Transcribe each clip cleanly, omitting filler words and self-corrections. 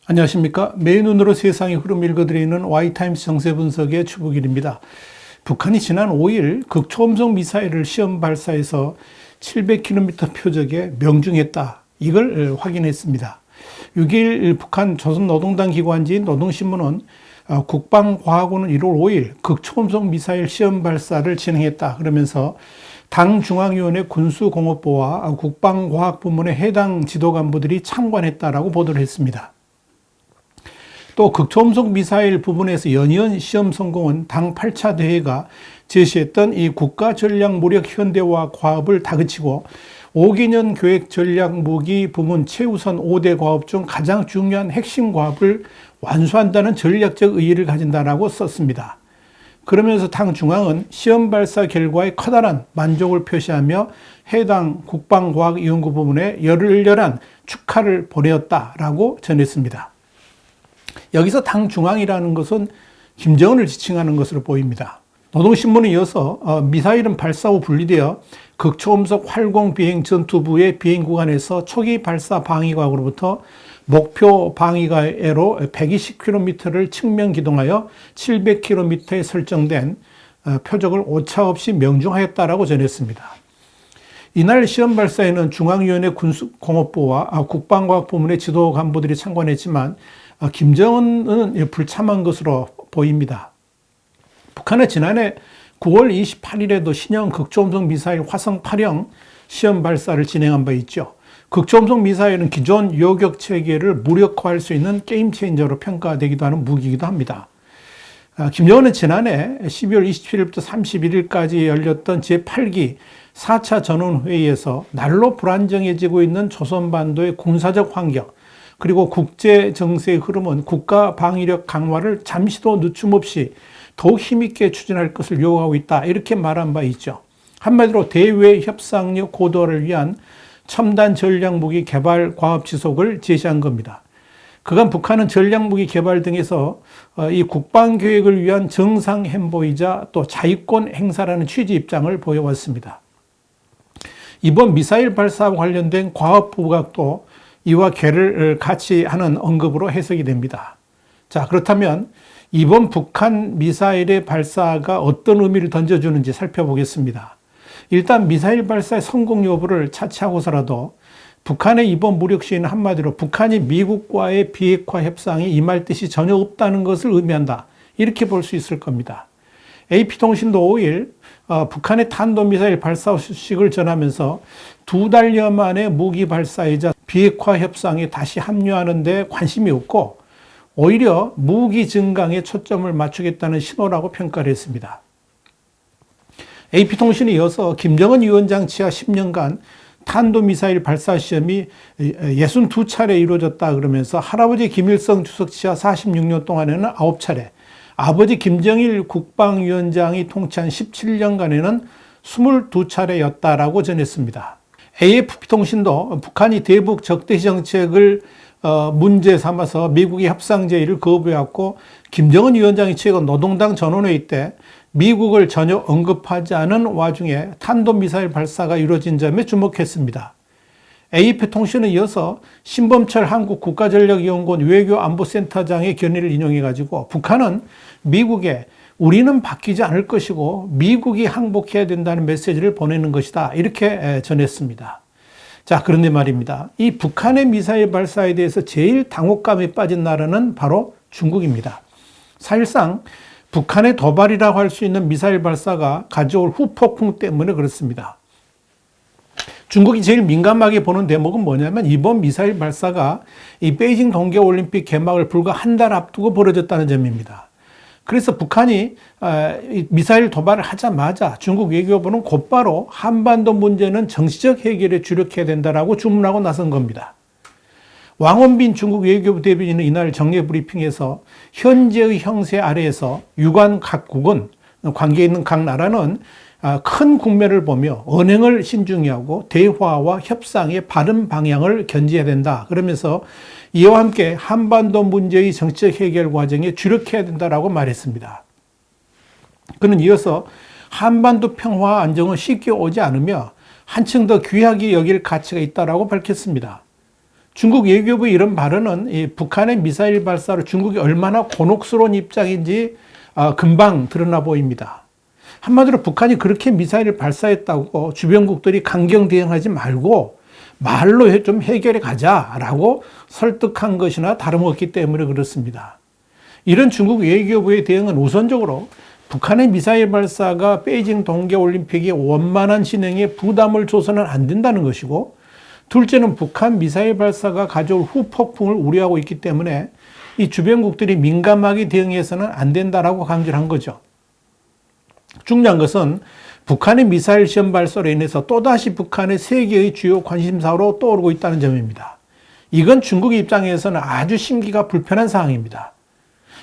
안녕하십니까. 매일 눈으로 세상의 흐름 읽어드리는 Y타임스 정세분석의 추부길입니다. 북한이 지난 5일 극초음속 미사일을 시험 발사해서 700km 표적에 명중했다. 이걸 확인했습니다. 6일 북한 조선노동당 기관지인 노동신문은 국방과학원은 1월 5일 극초음속 미사일 시험 발사를 진행했다. 그러면서 당 중앙위원회 군수공업부와 국방과학부문의 해당 지도간부들이 참관했다라고 보도를 했습니다. 또 극초음속 미사일 부분에서 연이은 시험 성공은 당 8차 대회가 제시했던 이 국가전략무력 현대화 과업을 다그치고 5개년 계획 전략무기 부문 최우선 5대 과업 중 가장 중요한 핵심 과업을 완수한다는 전략적 의의를 가진다라고 썼습니다. 그러면서 당 중앙은 시험 발사 결과에 커다란 만족을 표시하며 해당 국방과학연구 부문에 열렬한 축하를 보내었다라고 전했습니다. 여기서 당 중앙이라는 것은 김정은을 지칭하는 것으로 보입니다. 노동신문에 이어서 미사일은 발사 후 분리되어 극초음속 활공 비행 전투부의 비행 구간에서 초기 발사 방위각으로부터 목표 방위가로 120km를 측면 기동하여 700km에 설정된 표적을 오차없이 명중하였다라고 전했습니다. 이날 시험 발사에는 중앙위원회 군수공업부와 국방과학부문의 지도 간부들이 참관했지만 김정은은 불참한 것으로 보입니다. 북한은 지난해 9월 28일에도 신형 극초음속 미사일 화성 8형 시험 발사를 진행한 바 있죠. 극초음속 미사일은 기존 요격 체계를 무력화할 수 있는 게임 체인저로 평가되기도 하는 무기이기도 합니다. 김정은은 지난해 12월 27일부터 31일까지 열렸던 제8기 4차 전원회의에서 날로 불안정해지고 있는 조선반도의 군사적 환경, 그리고 국제 정세의 흐름은 국가 방위력 강화를 잠시도 늦춤 없이 더욱 힘있게 추진할 것을 요구하고 있다. 이렇게 말한 바 있죠. 한마디로 대외 협상력 고도화를 위한 첨단 전략무기 개발 과업 지속을 제시한 겁니다. 그간 북한은 전략무기 개발 등에서 이 국방계획을 위한 정상 행보이자 또 자위권 행사라는 취지 입장을 보여왔습니다. 이번 미사일 발사와 관련된 과업 부각도 이와 괴를 같이 하는 언급으로 해석이 됩니다. 자, 그렇다면 이번 북한 미사일의 발사가 어떤 의미를 던져주는지 살펴보겠습니다. 일단 미사일 발사의 성공 여부를 차치하고서라도 북한의 이번 무력 시위는 한마디로 북한이 미국과의 비핵화 협상이 임할 뜻이 전혀 없다는 것을 의미한다. 이렇게 볼 수 있을 겁니다. AP통신도 5일 북한의 탄도미사일 발사 소식을 전하면서 2달여 만에 무기 발사이자 비핵화 협상에 다시 합류하는 데 관심이 없고 오히려 무기 증강에 초점을 맞추겠다는 신호라고 평가를 했습니다. AP통신에 이어서 김정은 위원장 치하 10년간 탄도미사일 발사 시험이 62차례 이루어졌다 그러면서 할아버지 김일성 주석 치하 46년 동안에는 9차례, 아버지 김정일 국방위원장이 통치한 17년간에는 22차례였다라고 전했습니다. AFP통신도 북한이 대북 적대시 정책을 문제 삼아서 미국의 협상 제의를 거부해왔고 김정은 위원장이 최근 노동당 전원회의 때 미국을 전혀 언급하지 않은 와중에 탄도미사일 발사가 이루어진 점에 주목했습니다. AF통신에 이어서 신범철 한국국가전략연구원 외교안보센터장의 견해를 인용해가지고 북한은 미국에 우리는 바뀌지 않을 것이고 미국이 항복해야 된다는 메시지를 보내는 것이다. 이렇게 전했습니다. 자, 그런데 말입니다. 이 북한의 미사일 발사에 대해서 제일 당혹감에 빠진 나라는 바로 중국입니다. 사실상 북한의 도발이라고 할 수 있는 미사일 발사가 가져올 후폭풍 때문에 그렇습니다. 중국이 제일 민감하게 보는 대목은 뭐냐면 이번 미사일 발사가 이 베이징 동계올림픽 개막을 불과 한 달 앞두고 벌어졌다는 점입니다. 그래서 북한이 미사일 도발을 하자마자 중국 외교부는 곧바로 한반도 문제는 정치적 해결에 주력해야 된다라고 주문하고 나선 겁니다. 왕원빈 중국 외교부 대변인은 이날 정례 브리핑에서 현재의 형세 아래에서 유관 각국은 관계에 있는 각 나라는 큰 국면을 보며 언행을 신중히 하고 대화와 협상의 바른 방향을 견지해야 된다. 그러면서 이와 함께 한반도 문제의 정치적 해결 과정에 주력해야 된다라고 말했습니다. 그는 이어서 한반도 평화와 안정은 쉽게 오지 않으며 한층 더 귀하게 여길 가치가 있다라고 밝혔습니다. 중국 외교부의 이런 발언은 이 북한의 미사일 발사로 중국이 얼마나 곤혹스러운 입장인지 금방 드러나 보입니다. 한마디로 북한이 그렇게 미사일을 발사했다고 주변국들이 강경 대응하지 말고 말로 좀 해결해 가자라고 설득한 것이나 다름없기 때문에 그렇습니다. 이런 중국 외교부의 대응은 우선적으로 북한의 미사일 발사가 베이징 동계올림픽의 원만한 진행에 부담을 줘서는 안 된다는 것이고, 둘째는 북한 미사일 발사가 가져올 후폭풍을 우려하고 있기 때문에 이 주변국들이 민감하게 대응해서는 안 된다라고 강조를 한 거죠. 중요한 것은 북한의 미사일 시험 발사로 인해서 또다시 북한의 세계의 주요 관심사로 떠오르고 있다는 점입니다. 이건 중국 입장에서는 아주 심기가 불편한 상황입니다.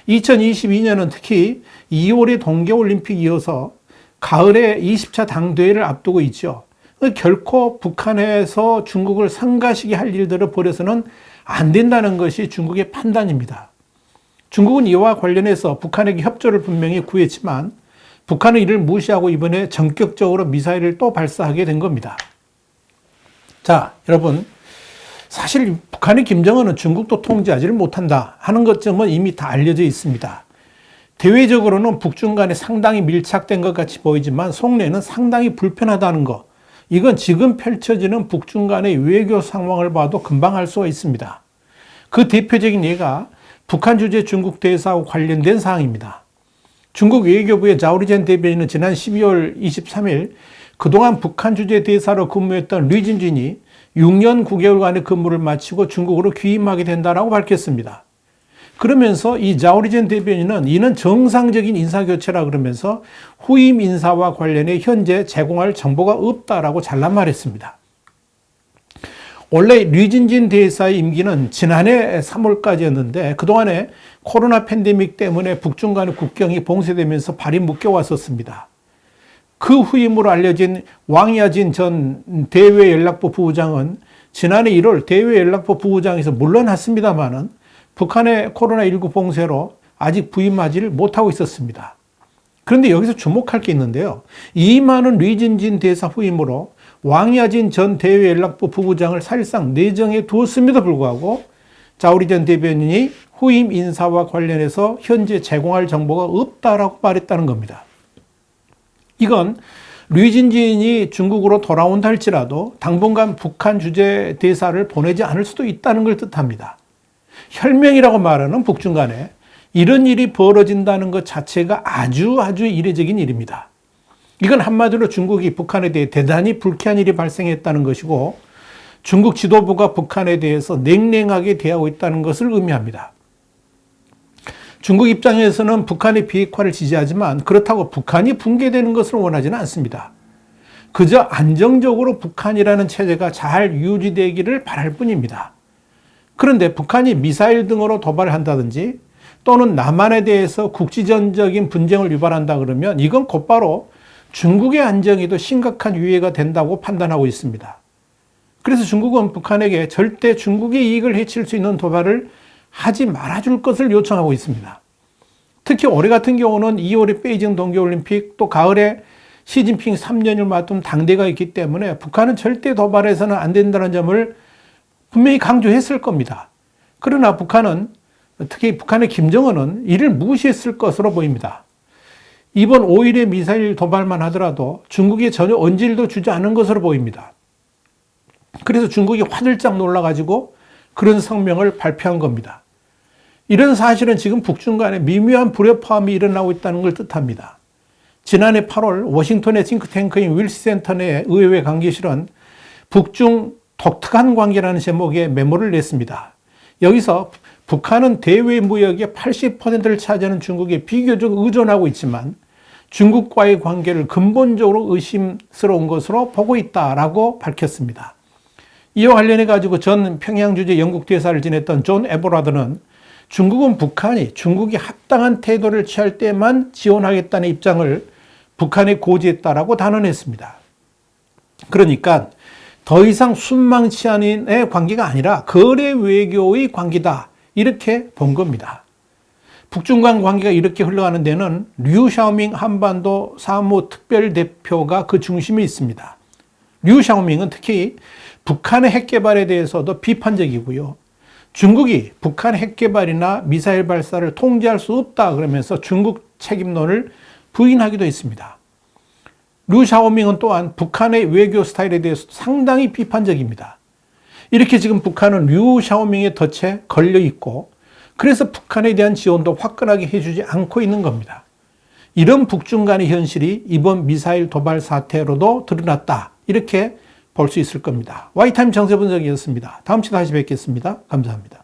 2022년은 특히 2월의 동계올림픽 이어서 가을에 20차 당대회를 앞두고 있죠. 결코 북한에서 중국을 상가시게 할 일들을 벌여서는 안 된다는 것이 중국의 판단입니다. 중국은 이와 관련해서 북한에게 협조를 분명히 구했지만 북한은 이를 무시하고 이번에 전격적으로 미사일을 또 발사하게 된 겁니다. 자, 여러분, 사실 북한의 김정은은 중국도 통제하지를 못한다 하는 것점은 이미 다 알려져 있습니다. 대외적으로는 북중 간에 상당히 밀착된 것 같이 보이지만 속내는 상당히 불편하다는 것, 이건 지금 펼쳐지는 북중 간의 외교 상황을 봐도 금방 알 수가 있습니다. 그 대표적인 예가 북한 주재 중국 대사와 관련된 사항입니다. 중국 외교부의 자오리젠 대변인은 지난 12월 23일 그동안 북한 주재 대사로 근무했던 류진진이 6년 9개월간의 근무를 마치고 중국으로 귀임하게 된다고 밝혔습니다. 그러면서 이 자오리젠 대변인은 이는 정상적인 인사교체라 그러면서 후임 인사와 관련해 현재 제공할 정보가 없다라고 잘난 말했습니다. 원래 류진진 대사의 임기는 지난해 3월까지였는데 그동안에 코로나 팬데믹 때문에 북중 간의 국경이 봉쇄되면서 발이 묶여왔었습니다. 그 후임으로 알려진 왕야진 전 대외연락부 부부장은 지난해 1월 대외연락부 부부장에서 물러났습니다마는 북한의 코로나19 봉쇄로 아직 부임하지를 못하고 있었습니다. 그런데 여기서 주목할 게 있는데요. 이 많은 류진진 대사 후임으로 왕야진 전 대외연락부 부부장을 사실상 내정해 두었음에도 불구하고 자오리젠 대변인이 후임 인사와 관련해서 현재 제공할 정보가 없다라고 말했다는 겁니다. 이건 류진진이 중국으로 돌아온다 할지라도 당분간 북한 주재 대사를 보내지 않을 수도 있다는 걸 뜻합니다. 혈맹이라고 말하는 북중 간에 이런 일이 벌어진다는 것 자체가 아주 이례적인 일입니다. 이건 한마디로 중국이 북한에 대해 대단히 불쾌한 일이 발생했다는 것이고 중국 지도부가 북한에 대해서 냉랭하게 대하고 있다는 것을 의미합니다. 중국 입장에서는 북한의 비핵화를 지지하지만 그렇다고 북한이 붕괴되는 것을 원하지는 않습니다. 그저 안정적으로 북한이라는 체제가 잘 유지되기를 바랄 뿐입니다. 그런데 북한이 미사일 등으로 도발을 한다든지 또는 남한에 대해서 국지전적인 분쟁을 유발한다 그러면 이건 곧바로 중국의 안정에도 심각한 위해가 된다고 판단하고 있습니다. 그래서 중국은 북한에게 절대 중국의 이익을 해칠 수 있는 도발을 하지 말아줄 것을 요청하고 있습니다. 특히 올해 같은 경우는 2월에 베이징 동계올림픽 또 가을에 시진핑 3년을 맡은 당대가 있기 때문에 북한은 절대 도발해서는 안 된다는 점을 분명히 강조했을 겁니다. 그러나 북한은 특히 북한의 김정은은 이를 무시했을 것으로 보입니다. 이번 5일의 미사일 도발만 하더라도 중국이 전혀 언질도 주지 않은 것으로 보입니다. 그래서 중국이 화들짝 놀라가지고 그런 성명을 발표한 겁니다. 이런 사실은 지금 북중 간에 미묘한 불협화음이 일어나고 있다는 걸 뜻합니다. 지난해 8월 워싱턴의 싱크탱크인 윌스 센터 내 의회 관계실은 북중 독특한 관계라는 제목의 메모를 냈습니다. 여기서 북한은 대외 무역의 80%를 차지하는 중국에 비교적 의존하고 있지만 중국과의 관계를 근본적으로 의심스러운 것으로 보고 있다라고 밝혔습니다. 이와 관련해 가지고 전 평양 주재 영국 대사를 지냈던 존 에버라드는 중국은 북한이 중국이 합당한 태도를 취할 때만 지원하겠다는 입장을 북한에 고지했다라고 단언했습니다. 그러니까 더 이상 순망치한의 관계가 아니라 거래 외교의 관계다 이렇게 본 겁니다. 북중 간 관계가 이렇게 흘러가는 데는 류 샤오밍 한반도 사무특별대표가 그 중심에 있습니다. 류 샤오밍은 특히 북한의 핵 개발에 대해서도 비판적이고요. 중국이 북한 핵 개발이나 미사일 발사를 통제할 수 없다 그러면서 중국 책임론을 부인하기도 했습니다. 류 샤오밍은 또한 북한의 외교 스타일에 대해서 상당히 비판적입니다. 이렇게 지금 북한은 류 샤오밍의 덫에 걸려 있고 그래서 북한에 대한 지원도 화끈하게 해주지 않고 있는 겁니다. 이런 북중 간의 현실이 이번 미사일 도발 사태로도 드러났다. 이렇게 볼 수 있을 겁니다. 와이타임 정세 분석이었습니다. 다음 주에 다시 뵙겠습니다. 감사합니다.